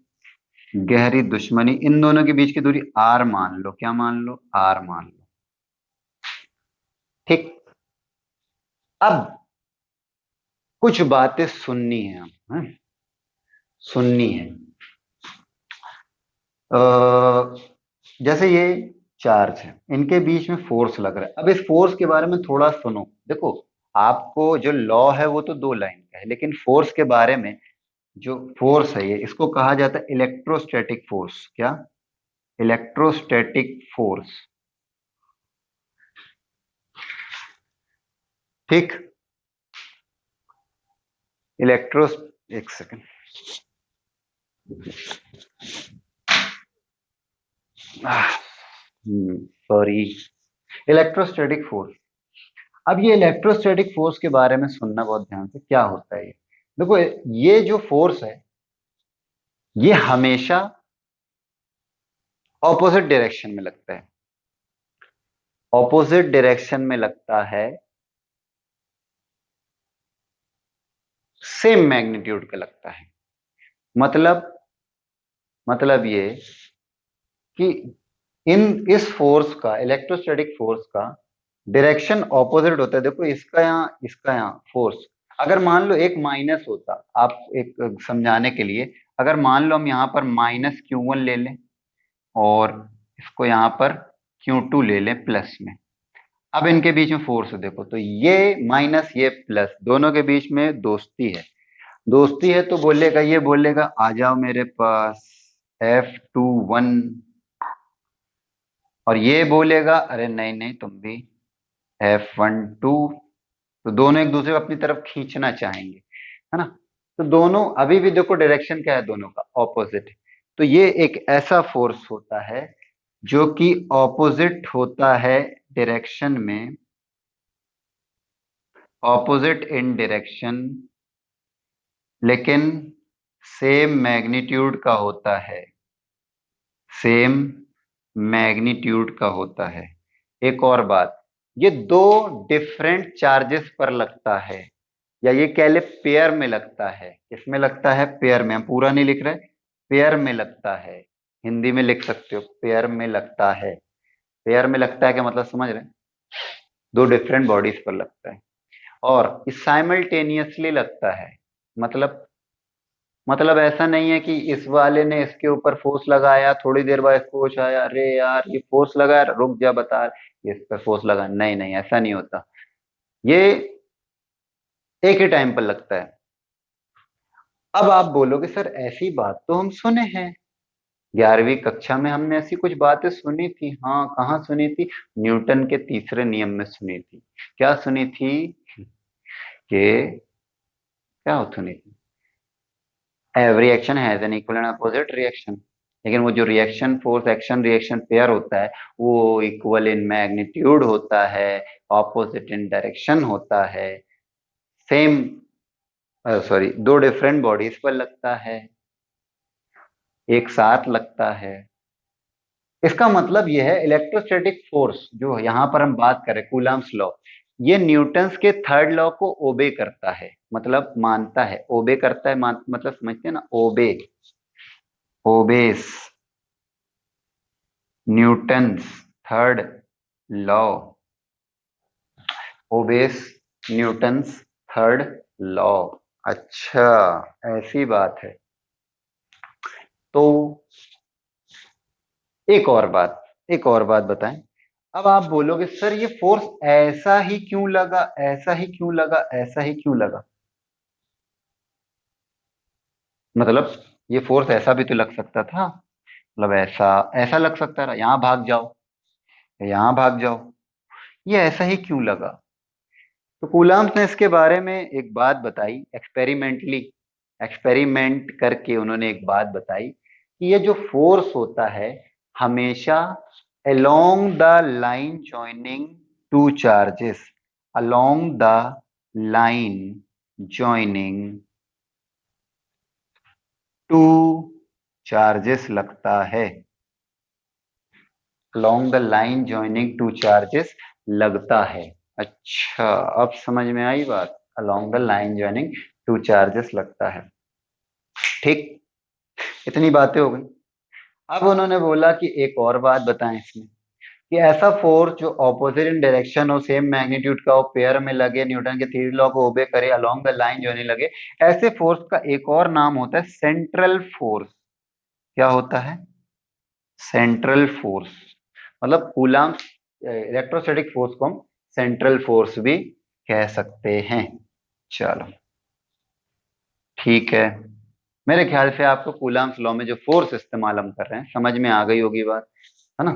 गहरी दुश्मनी। इन दोनों के बीच की दूरी R मान लो। क्या मान लो? R मान लो। ठीक। अब कुछ बातें सुननी है हम, हैं? सुननी है। जैसे ये चार्ज है, इनके बीच में फोर्स लग रहा है। अब इस फोर्स के बारे में थोड़ा सुनो। देखो, आपको जो लॉ है वो तो दो लाइन का है, लेकिन फोर्स के बारे में, जो फोर्स है ये, इसको कहा जाता है इलेक्ट्रोस्टैटिक फोर्स। क्या? Electrostatic force. ठीक। इलेक्ट्रो एक सेकंड, सॉरी। Electrostatic force. अब ये इलेक्ट्रोस्टैटिक फोर्स के बारे में सुनना बहुत ध्यान से, क्या होता है ये। देखो, ये जो फोर्स है, ये हमेशा ऑपोजिट डायरेक्शन में लगता है। ऑपोजिट डायरेक्शन में लगता है, सेम मैग्नीट्यूड का लगता है। मतलब ये कि इन इस फोर्स का, इलेक्ट्रोस्टैटिक फोर्स का डायरेक्शन ऑपोजिट होता है। देखो, इसका यहाँ फोर्स, अगर मान लो एक माइनस होता, आप एक समझाने के लिए, अगर मान लो हम यहाँ पर -Q1 ले लें, और इसको यहाँ पर Q2 ले लें प्लस में। अब इनके बीच में फोर्स देखो, तो ये माइनस ये प्लस, दोनों के बीच में दोस्ती है। दोस्ती है तो बोलेगा, ये बोलेगा आ जाओ मेरे पास, F21। और ये बोलेगा अरे नहीं नहीं, तुम भी F12। तो दोनों एक दूसरे को अपनी तरफ खींचना चाहेंगे, है ना? तो दोनों अभी भी देखो, डायरेक्शन क्या है दोनों का? ऑपोजिट है। तो ये एक ऐसा फोर्स होता है जो कि ऑपोजिट होता है डायरेक्शन में, ऑपोजिट इन डायरेक्शन, लेकिन सेम मैग्नीट्यूड का होता है, सेम मैग्नीट्यूड का होता है। एक और बात, ये दो डिफरेंट चार्जेस पर लगता है, या ये कह ले पेयर में लगता है। किसमें लगता है? पेयर में। हम पूरा नहीं लिख रहे, पेयर में लगता है। हिंदी में लिख सकते हो, पेयर में लगता है। पेयर में लगता है क्या मतलब, समझ रहे हैं? दो डिफरेंट बॉडीज पर लगता है, और साइमल्टेनियसली लगता है। मतलब ऐसा नहीं है कि इस वाले ने इसके ऊपर फोर्स लगाया, थोड़ी देर बाद इसको होश आया, अरे यार ये फोर्स लगाया, रुक जा बता, ये इस पर फोर्स लगा। नहीं नहीं, ऐसा नहीं होता। ये एक ही टाइम पर लगता है। अब आप बोलोगे सर ऐसी बात तो हम सुने हैं, 11वीं कक्षा में हमने ऐसी कुछ बातें सुनी थी। हाँ, कहाँ सुनी थी? न्यूटन के तीसरे नियम में सुनी थी। क्या सुनी थी? कि क्या सुनी थी? Every action has an equal and opposite reaction. लेकिन वो जो reaction force action reaction pair होता है वो इक्वल इन मैग्नीट्यूड होता है, ऑपोजिट इन डायरेक्शन होता है, सेम सॉरी दो डिफरेंट बॉडीज पर लगता है, एक साथ लगता है। इसका मतलब यह है इलेक्ट्रोस्टैटिक फोर्स जो यहाँ पर हम बात करें कूलम्स लॉ, ये न्यूटन्स के थर्ड लॉ को ओबे करता है, मतलब मानता है। ओबे करता है मतलब समझते हैं ना, obey, obeys Newton's third law, obeys Newton's third law. अच्छा, ऐसी बात है। तो एक और बात बताएं। अब आप बोलोगे सर ये फोर्स ऐसा ही क्यों लगा, ऐसा ही क्यों लगा, ऐसा ही क्यों लगा? मतलब ये फोर्स ऐसा भी तो लग सकता था, मतलब ऐसा ऐसा लग सकता था, यहां भाग जाओ, यहां भाग जाओ, ये ऐसा ही क्यों लगा? तो कूलाम्स ने इसके बारे में एक बात बताई, एक्सपेरिमेंटली एक्सपेरिमेंट करके उन्होंने एक बात बताई कि ये जो फोर्स होता है हमेशा along the line joining two charges, along the line joining two charges लगता है, along the line joining two charges लगता है। अच्छा, अब समझ में आई बात, along the line joining two charges लगता है। ठीक, इतनी बातें हो गई। अब उन्होंने बोला कि एक और बात बताएं इसमें, कि ऐसा फोर्स जो ऑपोजिट इन डायरेक्शन हो, सेम मैग्नीट्यूड का हो, पेयर में लगे, न्यूटन के थ्योरी लॉ को ओबे करे, अलोंग द लाइन जो नहीं लगे, ऐसे फोर्स का एक और नाम होता है सेंट्रल फोर्स। क्या होता है? Central force. मतलब कूलम्ब इलेक्ट्रोस्टैटिक फोर्स को हम सेंट्रल फोर्स भी कह सकते हैं। चलो ठीक है, मेरे ख्याल से आपको कूलम्ब्स लॉ में जो फोर्स इस्तेमाल हम कर रहे हैं समझ में आ गई होगी बात, है ना?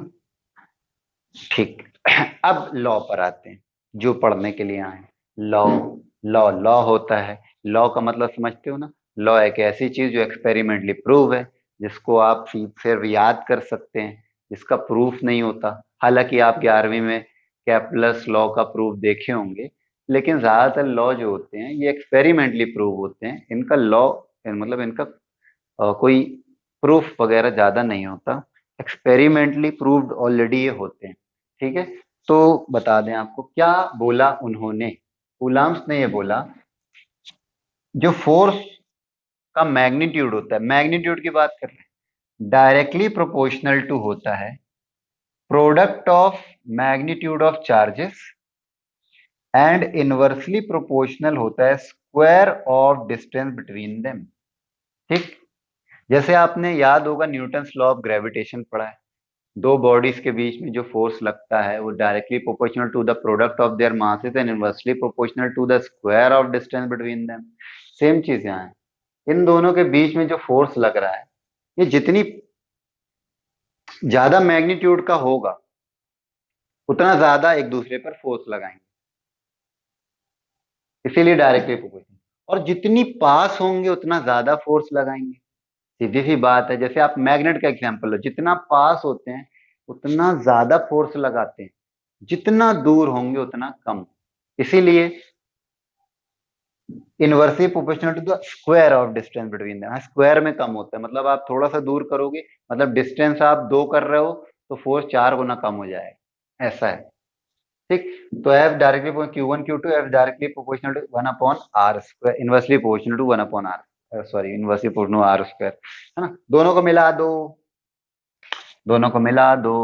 ठीक। अब लॉ पर आते हैं, जो पढ़ने के लिए आए। लॉ, लॉ लॉ होता है। लॉ का मतलब समझते हो ना? लॉ एक ऐसी चीज जो एक्सपेरिमेंटली प्रूव है, जिसको आप फिर याद कर सकते हैं, जिसका प्रूफ नहीं होता। हालांकि आप 11वीं में कैपलस लॉ का प्रूफ देखे होंगे, लेकिन ज्यादातर लॉ जो होते हैं ये एक्सपेरिमेंटली प्रूव होते हैं। इनका लॉ मतलब इनका कोई प्रूफ वगैरह ज्यादा नहीं होता, एक्सपेरिमेंटली प्रूव्ड ऑलरेडी ये होते हैं। ठीक है, तो बता दें आपको क्या बोला उन्होंने। कूलाम्स ने ये बोला, जो फोर्स का मैग्नीट्यूड होता है, मैग्नीट्यूड की बात कर रहे हैं, डायरेक्टली प्रोपोर्शनल टू होता है product of magnitude of charges, and inversely proportional होता है square of distance between them. ठीक, जैसे आपने याद होगा न्यूटन्स लॉ ऑफ ग्रेविटेशन पढ़ा है, दो बॉडीज के बीच में जो फोर्स लगता है वो directly proportional to the product of their masses and inversely proportional to the square of distance between them. Same चीज यहाँ है, इन दोनों के बीच में जो फोर्स लग रहा है ये जितनी ज्यादा मैग्नीट्यूड का होगा उतना ज्यादा एक दूसरे पर फोर्स लगाएंगे, इसीलिए डायरेक्टली प्रोपोर्शनल। और जितनी पास होंगे उतना ज्यादा फोर्स लगाएंगे, सीधी सी बात है। जैसे आप मैग्नेट का एग्जांपल लो, जितना पास होते हैं उतना ज्यादा फोर्स लगाते हैं, जितना दूर होंगे उतना कम। इसीलिए inversely proportional to the square of distance between them, square में कम होता है, मतलब आप थोड़ा सा दूर करोगे, मतलब डिस्टेंस आप 2 कर रहे हो तो फोर्स 4 गुना कम हो जाएगा, ऐसा है। ठीक, तो F directly Q1 Q2 F directly proportional to 1/r square, inversely proportional to 1/r, sorry inversely proportional R square, है ना? दोनों को मिला दो, दोनों को मिला दो,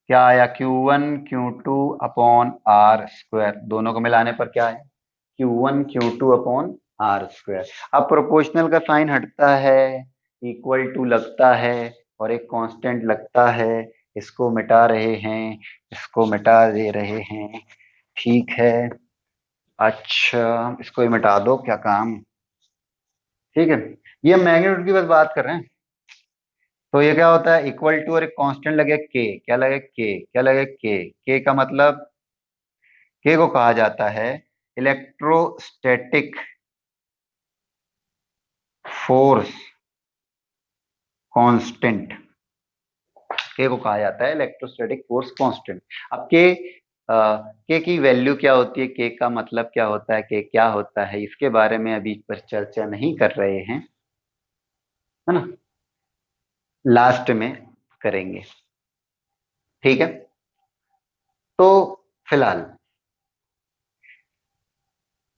क्या आया? Q1 Q2/r स्क्वायर, दोनों को मिलाने पर क्या है? Q1 Q2/r square. अब प्रोपोर्शनल का साइन हटता है, इक्वल टू लगता है, और एक कांस्टेंट लगता है, इसको मिटा रहे हैं, इसको मिटा दे रहे हैं। ठीक है, अच्छा इसको ही मिटा दो, क्या काम। ठीक है, ये मैग्नीट्यूड की बस बात कर रहे हैं। तो ये क्या होता है, इक्वल टू और एक कांस्टेंट लगे के, क्या लगे के, क्या लगे के का मतलब, के को कहा जाता है इलेक्ट्रोस्टैटिक फोर्स कांस्टेंट। के को कहा जाता है इलेक्ट्रोस्टैटिक फोर्स कांस्टेंट। अब के की वैल्यू क्या होती है, के का मतलब क्या होता है, के क्या होता है, इसके बारे में अभी पर चर्चा नहीं कर रहे हैं, है ना, लास्ट में करेंगे। ठीक है, तो फिलहाल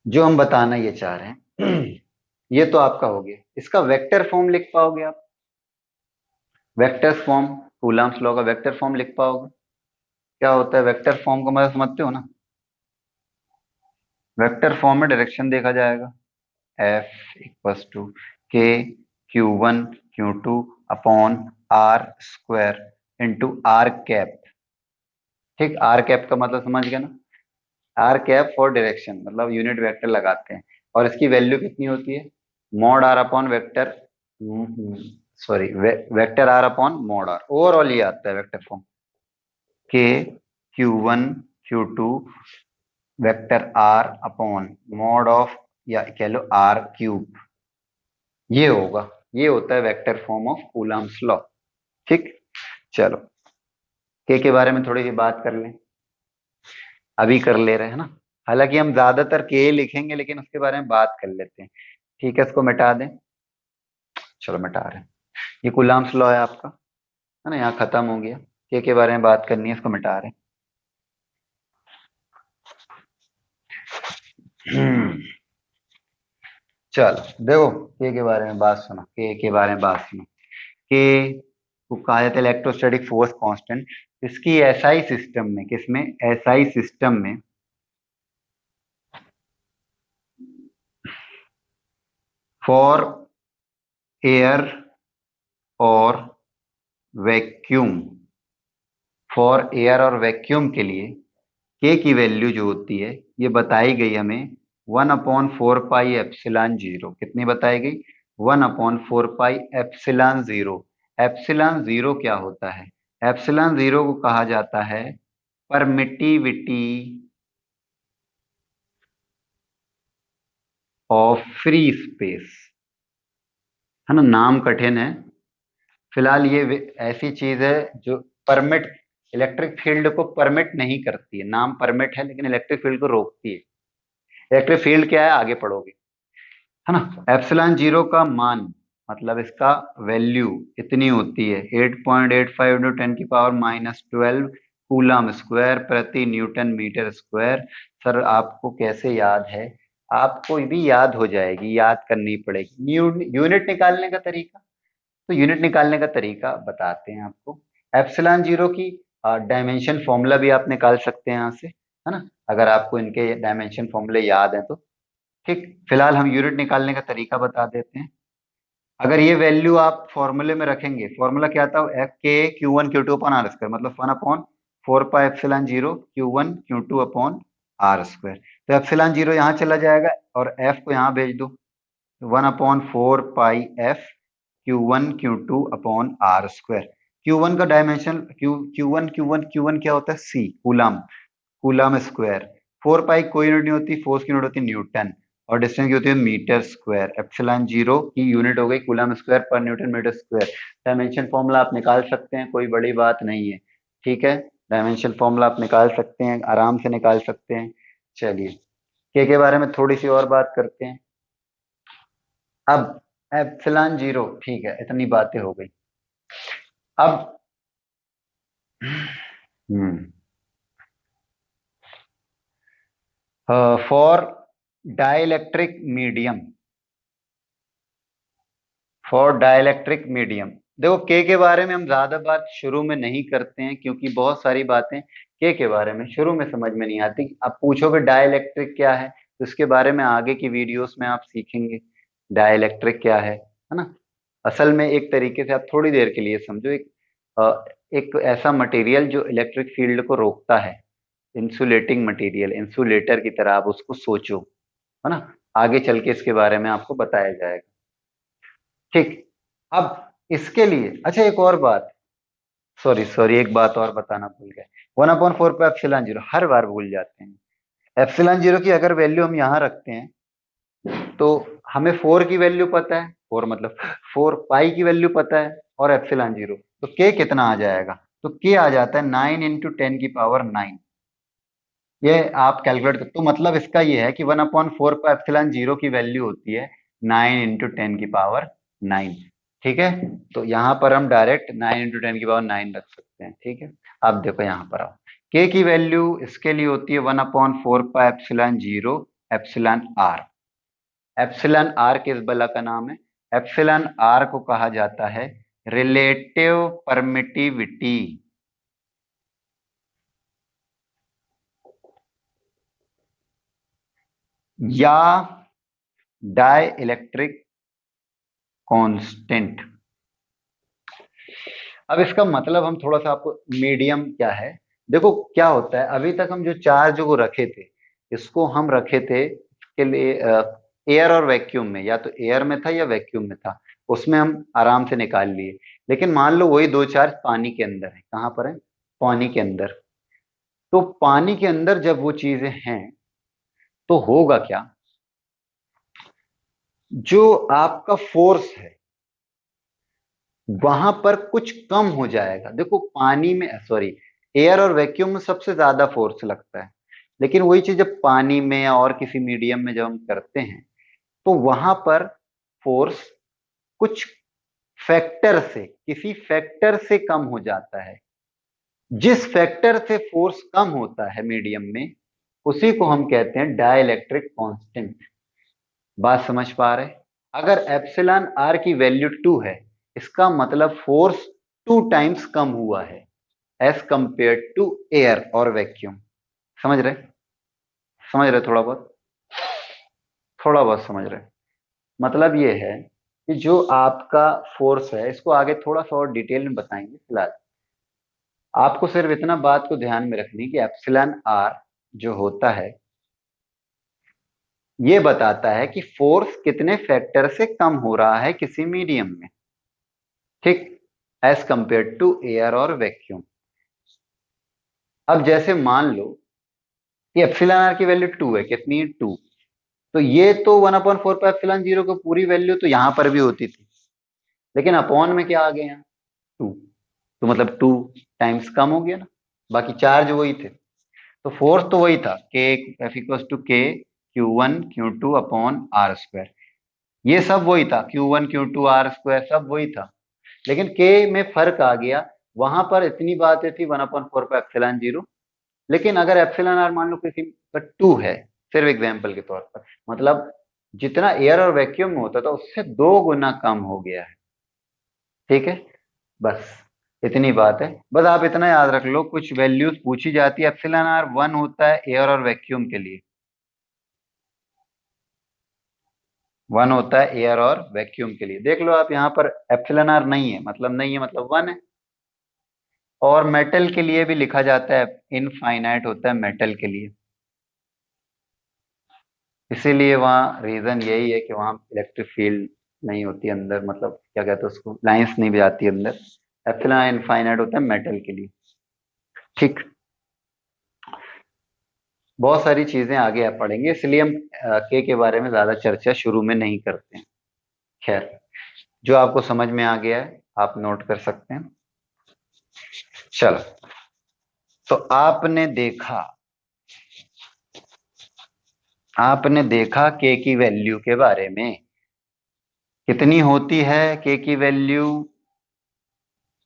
जो हम बताना ये चाह रहे हैं ये तो आपका हो गया। इसका वेक्टर फॉर्म लिख पाओगे आप, वेक्टर फॉर्म, कूलम्ब्स लॉ का वेक्टर फॉर्म लिख पाओगे? क्या होता है वेक्टर फॉर्म को, मतलब समझते हो ना? वेक्टर फॉर्म में डायरेक्शन देखा जाएगा, F equals to K Q1 Q2 upon R square into R cap. ठीक, आर कैप का मतलब समझ गए ना, आर कैप फॉर डायरेक्शन, मतलब यूनिट वेक्टर लगाते हैं। और इसकी वैल्यू कितनी होती है, mod R upon vector, sorry vector R upon mod R, overall ये आता है vector form, K Q1 Q2 vector R upon mod of, या कह लो आर क्यूब, ये होगा, ये होता है vector form of Coulomb's law. ठीक, चलो के बारे में थोड़ी सी बात कर लें, अभी कर ले रहे हैं ना, हालांकि हम ज्यादातर के लिखेंगे लेकिन उसके बारे में बात कर लेते हैं। ठीक है, इसको मिटा दें, चलो मिटा रहे हैं। ये कूलम्ब्स लॉ है आपका, है ना, यहाँ खत्म हो गया। के बारे में बात करनी है, इसको मिटा रहे हैं। चलो देखो, के बारे में बात सुनो, के बारे में बात सुनो। के को कहा जाता है इलेक्ट्रोस्टैटिक फोर्स कांस्टेंट। इसकी एसआई सिस्टम में, किसमें, एसआई सिस्टम में फॉर एयर और वैक्यूम, फॉर एयर और वैक्यूम के लिए के की वैल्यू जो होती है ये बताई गई हमें 1/4 पाई एप्सिलॉन 0। कितनी बताई गई, 1/4 पाई एप्सिलॉन 0। एप्सिलॉन 0 क्या होता है, एप्सिलॉन 0 को कहा जाता है परमिटिविटी ऑफ फ्री स्पेस, है ना, नाम कठिन है। फिलहाल ये ऐसी चीज है जो परमिट, इलेक्ट्रिक फील्ड को परमिट नहीं करती है, नाम परमिट है लेकिन इलेक्ट्रिक फील्ड को रोकती है। इलेक्ट्रिक फील्ड क्या है, आगे पढ़ोगे, है ना। एप्सिलॉन 0 का मान, मतलब इसका वैल्यू इतनी होती है 8.85 इंटू 10⁻⁻12 कूलम स्क्वायर प्रति न्यूटन मीटर स्क्वायर। सर आपको कैसे याद है, आपको भी याद हो जाएगी, याद करनी पड़ेगी। यूनिट निकालने का तरीका, तो यूनिट निकालने का तरीका बताते हैं आपको। एप्सिलॉन 0 की डायमेंशन फॉर्मूला भी आप निकाल सकते हैं यहाँ से, है ना, अगर आपको इनके डायमेंशन फॉर्मूले याद हैं तो। ठीक, फिलहाल हम यूनिट निकालने का तरीका बता देते हैं। अगर ये वैल्यू आप फॉर्मूले में रखेंगे, फॉर्मूला क्या था, के Q1 Q2 upon R square, मतलब 1/4 pi epsilon 0 Q1 Q2 upon R square. तो एप्सिलॉन 0 यहाँ चला जाएगा और एफ को यहाँ भेज दो, 1/4 pi F Q1 Q2 upon R square. Q1 का डायमेंशन, Q1 क्या होता है, C coulomb, coulomb square. 4 pi कोई यूनिट नहीं होती, फोर्स की यूनिट होती है न्यूटन, और डिस्टेंस की होती है मीटर स्क्वायर। एप्सिलॉन 0 की यूनिट हो गई कूलम स्क्वायर पर newton metre square. Dimension formula आप निकाल सकते हैं, कोई बड़ी बात नहीं है। ठीक है, डायमेंशन फॉर्मूला आप निकाल सकते हैं, आराम से निकाल सकते हैं। चलिए के बारे में थोड़ी सी और बात करते हैं। अब एप्सिलॉन 0, ठीक है, इतनी बातें हो गई। अब for dielectric medium, for dielectric medium, देखो के बारे में हम ज्यादा बात शुरू में नहीं करते हैं क्योंकि बहुत सारी बातें के बारे में शुरू में समझ में नहीं आती। आप पूछोगे डाइलेक्ट्रिक क्या है, तो इसके बारे में आगे की वीडियोस में आप सीखेंगे डाइलेक्ट्रिक क्या है ना। असल में एक तरीके से आप थोड़ी देर के लिए समझो, एक ऐसा मटेरियल जो इलेक्ट्रिक फील्ड को रोकता है, इंसुलेटिंग मटेरियल, इंसुलेटर की तरह आप उसको सोचो, है ना। आगे चल के इसके बारे में आपको बताया जाएगा। ठीक, अब इसके लिए अच्छा एक और बात, सॉरी सॉरी, एक बात और बताना भूल गए। 1/4 पे एप्सिलॉन जीरो हर बार भूल जाते हैं। एप्सिलॉन जीरो की अगर वैल्यू हम यहाँ रखते हैं तो हमें 4 की वैल्यू पता है, 4 मतलब 4 पाई की वैल्यू पता है, और एप्सिलॉन जीरो, तो के कितना आ जाएगा? तो के आ जाता है 9 × 10⁹ ये आप कैलकुलेट कर, तो मतलब इसका ये है कि 1/4 पर एप्सिलॉन जीरो की वैल्यू होती है 9 × 10⁹ ठीक है। तो यहाँ पर हम डायरेक्ट 9 × 10⁹ रख सकते हैं, ठीक है। अब देखो यहाँ पर आओ, के की वैल्यू इसके लिए होती है 1/4 पर epsilon zero epsilon R. Epsilon R किस बला का नाम है? एप्सिलॉन आर को कहा जाता है रिलेटिव परमिटिविटी, या डाई इलेक्ट्रिक कांस्टेंट। अब इसका मतलब हम थोड़ा सा आपको, मीडियम क्या है, देखो क्या होता है, अभी तक हम जो चार्ज को रखे थे, इसको हम रखे थे के लिए एयर और वैक्यूम में, या तो एयर में था या वैक्यूम में था, उसमें हम आराम से निकाल लिए। लेकिन मान लो वही दो चार्ज पानी के अंदर है, कहाँ पर है? पानी के अंदर। तो पानी के अंदर जब वो चीजें हैं तो होगा क्या, जो आपका फोर्स है वहां पर कुछ कम हो जाएगा। देखो पानी में, सॉरी, एयर और वैक्यूम में सबसे ज्यादा फोर्स लगता है, लेकिन वही चीज जब पानी में या और किसी मीडियम में जब हम करते हैं तो वहां पर फोर्स कुछ फैक्टर से, किसी फैक्टर से कम हो जाता है। जिस फैक्टर से फोर्स कम होता है मीडियम में, उसी को हम कहते हैं डाइलेक्ट्रिक कांस्टेंट। बात समझ पा रहे? अगर एप्सिलॉन आर की वैल्यू 2 है, इसका मतलब फोर्स 2 टाइम्स कम हुआ है एज कंपेयर टू एयर और वैक्यूम। समझ रहे? समझ रहे? थोड़ा बहुत समझ रहे? मतलब ये है कि जो आपका फोर्स है, इसको आगे थोड़ा सा और डिटेल में बताएंगे, फिलहाल आपको सिर्फ इतना बात को ध्यान में रखनी कि एप्सिलॉन आर जो होता है ये बताता है कि फोर्स कितने फैक्टर से कम हो रहा है किसी मीडियम में, ठीक, एज कंपेयर टू एयर और वैक्यूम। अब जैसे मान लो कि एप्सिलॉन आर की वैल्यू 2 है, कितनी है? 2। तो ये तो 1/4 पर एप्सिलॉन जीरो की पूरी वैल्यू तो यहां पर भी होती थी, लेकिन अपॉन में क्या आ गया यहाँ? 2। तो मतलब 2 टाइम्स कम हो गया ना, बाकी चार्ज वही थे। तो फोर्स तो वही था, के F equals to K Q1 Q2/R²। ये सब वही था, Q1 Q2 R² सब वही था, लेकिन के में फर्क आ गया। वहां पर इतनी बातें थी 1/4 पर एप्सिलॉन जीरो, लेकिन अगर एप्सिलॉन आर मान लो किसी का 2 है, सिर्फ एग्जाम्पल के तौर पर, मतलब जितना एयर और वैक्यूम में होता था उससे 2 गुना कम हो गया है, ठीक है। बस इतनी बात है, बस आप इतना याद रख लो, कुछ वैल्यूज पूछी जाती है, एप्सिलॉन आर 1 होता है एयर और वैक्यूम के लिए, 1 होता है एयर और वैक्यूम के लिए। देख लो आप यहाँ पर एप्सिलॉन आर नहीं है, मतलब नहीं है, मतलब 1 है। और मेटल के लिए भी लिखा जाता है, इनफाइनाइट होता है मेटल के लिए, इसीलिए वहाँ रीजन यही है कि वहाँ इलेक्ट्रिक फील्ड नहीं होती अंदर, मतलब क्या कहते हैं उसको, लाइंस नहीं बजाती अंदर। एप्सिलॉन इनफाइनाइट होता है मेटल के लिए, ठीक। बहुत सारी चीजें आगे आप पढ़ेंगे, इसलिए हम के बारे में ज्यादा चर्चा शुरू में नहीं करते हैं। खैर, जो आपको समझ में आ गया है आप नोट कर सकते हैं। चलो, तो आपने देखा के की वैल्यू के बारे में, कितनी होती है के की वैल्यू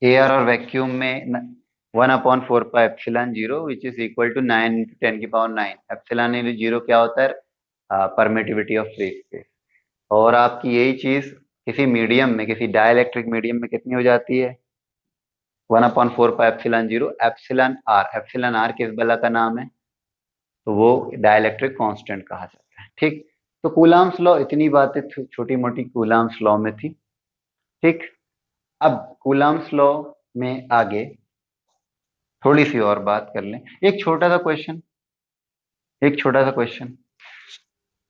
एयर और वैक्यूम में? 1/4 pi epsilon zero which is equal to 9 × 10⁹ epsilon zero क्या होता है? Permittivity of free space. और आपकी यही चीज किसी मीडियम में, किसी डाइलेक्ट्रिक मीडियम में कितनी हो जाती है? 1/4 pi epsilon zero epsilon R. Epsilon R किस बला का नाम है? तो वो डाइलेक्ट्रिक कांस्टेंट कहा जाता है, ठीक। तो कूलाम्स लॉ, इतनी बातें छोटी मोटी कूलाम्स लॉ में थी, ठीक। अब कूलाम्स लॉ में आगे थोड़ी सी और बात कर लें। एक छोटा सा क्वेश्चन, एक छोटा सा क्वेश्चन।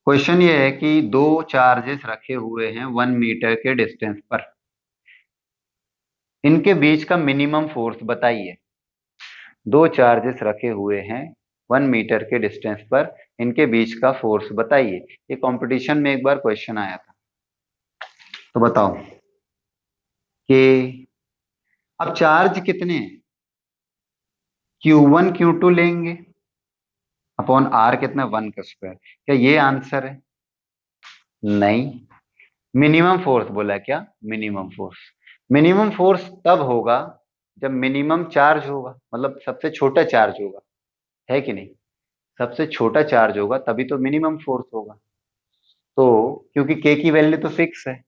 क्वेश्चन ये है कि दो चार्जेस रखे हुए हैं 1 मीटर के डिस्टेंस पर, इनके बीच का मिनिमम फोर्स बताइए। दो चार्जेस रखे हुए हैं 1 मीटर के डिस्टेंस पर, इनके बीच का फोर्स बताइए। ये कंपटीशन में एक बार क्वेश्चन आया था, तो बताओ कि अब चार्ज कितने हैं, Q1 Q2 लेंगे अपॉन आर कितना 1 का स्क्वायर, क्या ये आंसर है? नहीं, मिनिमम फोर्स बोला है। क्या मिनिमम फोर्स? मिनिमम फोर्स तब होगा जब मिनिमम चार्ज होगा, मतलब सबसे छोटा चार्ज होगा, है कि नहीं? सबसे छोटा चार्ज होगा तभी तो मिनिमम फोर्स होगा। तो क्योंकि के की वैल्यू तो फिक्स है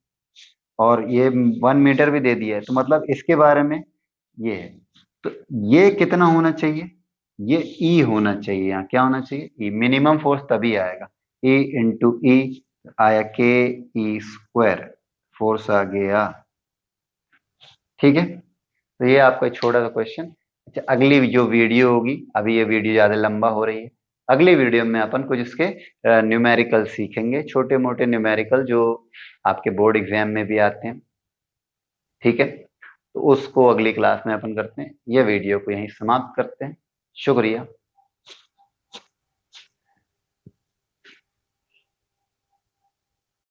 और ये 1 मीटर भी दे दिया है, तो मतलब इसके बारे में ये है। तो ये कितना होना चाहिए? ये ई होना चाहिए। यहाँ क्या होना चाहिए? ई। मिनिमम फोर्स तभी आएगा, ई इंटू ई आया के ई स्क्वायर, फोर्स आ गया। ठीक है, तो ये आपका एक छोटा सा क्वेश्चन। अच्छा, अगली जो वीडियो होगी, अभी ये वीडियो ज्यादा लंबा हो रही है, अगली वीडियो में अपन कुछ इसके न्यूमेरिकल सीखेंगे, छोटे मोटे न्यूमेरिकल जो आपके बोर्ड एग्जाम में भी आते हैं। ठीक है, तो उसको अगली क्लास में अपन करते हैं। ये वीडियो को यहीं समाप्त करते हैं। शुक्रिया।